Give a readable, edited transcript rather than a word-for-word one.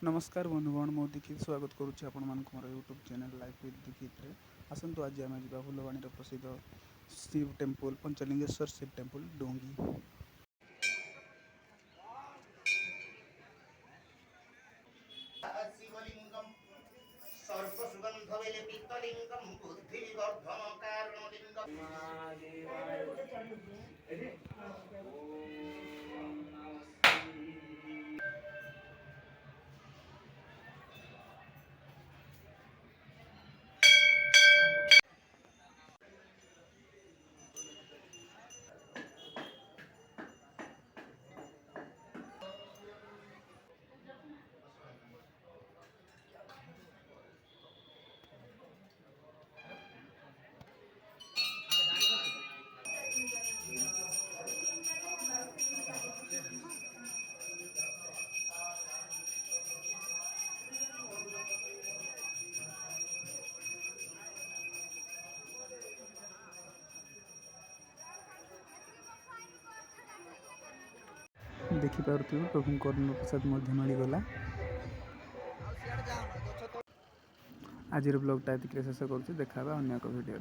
नमस्कार बंधुगण मु दीक्षित स्वागत करुच्ची आपण मोर YouTube channel life with Dikshit रे आसतु आज आम जा फुलवाणी प्रसिद्ध शिव टेम्पल पंचलिंगेश्वर शिव टेम्पल डोंगी। शिवलिंगम सर्पसुगंधविलेपितलिंगम बुद्धिवर्धन कारणलिंगम देखिपुर प्रभु अन्न प्रसाद मिलगला। आज ब्लॉगटा ये शेष करुँच देखा अन्य एक भिडियो।